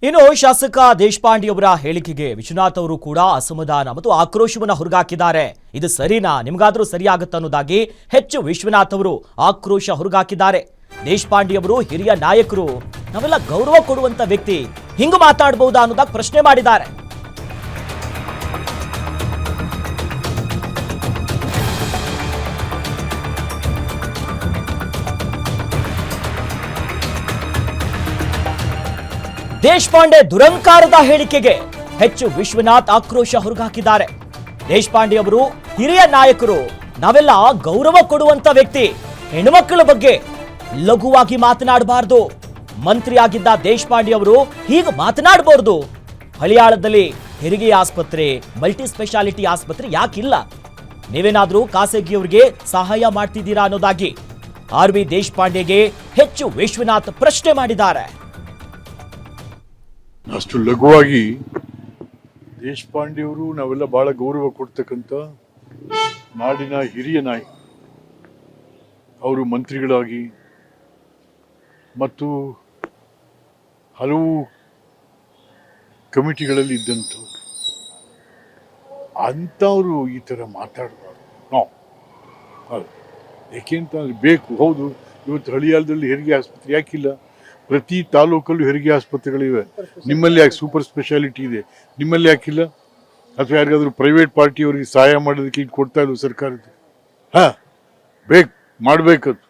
ಇನ್ನು ಶಾಸಕ ದೇಶಪಾಂಡೆ ಅವರ ಹೇಳಿಕೆಗೆ ವಿಶ್ವನಾಥ್ ಅವರು ಕೂಡ ಅಸಮಾಧಾನ ಮತ್ತು ಆಕ್ರೋಶವನ್ನು ಹೊರಗಾಕಿದ್ದಾರೆ. ಇದು ಸರಿನಾ, ನಿಮಗಾದ್ರೂ ಸರಿಯಾಗುತ್ತಾ ಅನ್ನೋದಾಗಿ ವಿಶ್ವನಾಥ್ ಅವರು ಆಕ್ರೋಶ ಹೊರಗಾಕಿದ್ದಾರೆ. ದೇಶಪಾಂಡೆ ಅವರು ಹಿರಿಯ ನಾಯಕರು, ನಾವೆಲ್ಲ ಗೌರವ ಕೊಡುವಂತ ವ್ಯಕ್ತಿ, ಹಿಂಗ ಮಾತಾಡಬಹುದಾ ಅನ್ನೋದಾಗಿ ಪ್ರಶ್ನೆ ಮಾಡಿದ್ದಾರೆ. ದೇಶಪಾಂಡೆ ದುರಂಕಾರದ ಹೇಳಿಕೆಗೆ ವಿಶ್ವನಾಥ್ ಆಕ್ರೋಶ ಹೊರಗಾಕಿದ್ದಾರೆ. ದೇಶಪಾಂಡೆ ಅವರು ಹಿರಿಯ ನಾಯಕರು, ನಾವೆಲ್ಲ ಗೌರವ ಕೊಡುವಂತ ವ್ಯಕ್ತಿ, ಹೆಣ್ಣುಮಕ್ಕಳ ಬಗ್ಗೆ ಲಘುವಾಗಿ ಮಾತನಾಡಬಾರದು. ಮಂತ್ರಿಯಾಗಿದ್ದ ದೇಶಪಾಂಡೆ ಅವರು ಹೀಗೆ ಮಾತನಾಡಬಾರದು. ಹಳಿಯಾಳದಲ್ಲಿ ಹೆರಿಗೆ ಆಸ್ಪತ್ರೆ, ಮಲ್ಟಿ ಸ್ಪೆಷಾಲಿಟಿ ಆಸ್ಪತ್ರೆ ಯಾಕಿಲ್ಲ? ನೀವೇನಾದ್ರೂ ಖಾಸಗಿಯವರಿಗೆ ಸಹಾಯ ಮಾಡ್ತಿದ್ದೀರಾ ಅನ್ನೋದಾಗಿ ಆರ್.ವಿ. ದೇಶಪಾಂಡೆಗೆ ವಿಶ್ವನಾಥ್ ಪ್ರಶ್ನೆ ಮಾಡಿದ್ದಾರೆ. ಅಷ್ಟು ಲಘುವಾಗಿ ದೇಶಪಾಂಡೆಯವರು ನಾವೆಲ್ಲ ಬಹಳ ಗೌರವ ಕೊಡ್ತಕ್ಕಂಥ ನಾಡಿನ ಹಿರಿಯ ನಾಯಕ, ಅವರು ಮಂತ್ರಿಗಳಾಗಿ ಮತ್ತು ಹಲವು ಕಮಿಟಿಗಳಲ್ಲಿ ಇದ್ದಂಥವ್ರು, ಅಂಥವರು ಈ ಥರ ಮಾತಾಡಬಾರ್ದು. ನಾವು ಯಾಕೆಂತಂದ್ರೆ ಬೇಕು, ಹೌದು, ಇವತ್ತು ಹಳಿಯಾಳದಲ್ಲಿ ಹೆರಿಗೆ ಆಸ್ಪತ್ರೆ ಯಾಕಿಲ್ಲ? ಪ್ರತಿ ತಾಲೂಕಲ್ಲೂ ಹೆರಿಗೆ ಆಸ್ಪತ್ರೆಗಳಿವೆ. ನಿಮ್ಮಲ್ಲಿ ಯಾಕೆ ಸೂಪರ್ ಸ್ಪೆಷಾಲಿಟಿ ಇದೆ? ನಿಮ್ಮಲ್ಲಿ ಯಾಕಿಲ್ಲ? ಅಥವಾ ಯಾರಿಗಾದ್ರೂ ಪ್ರೈವೇಟ್ ಪಾರ್ಟಿಯವರಿಗೆ ಸಹಾಯ ಮಾಡೋದಕ್ಕೆ ಈಗ ಕೊಡ್ತಾ ಇದ್ವು ಸರ್ಕಾರದ? ಬೇಕು, ಮಾಡಬೇಕದು.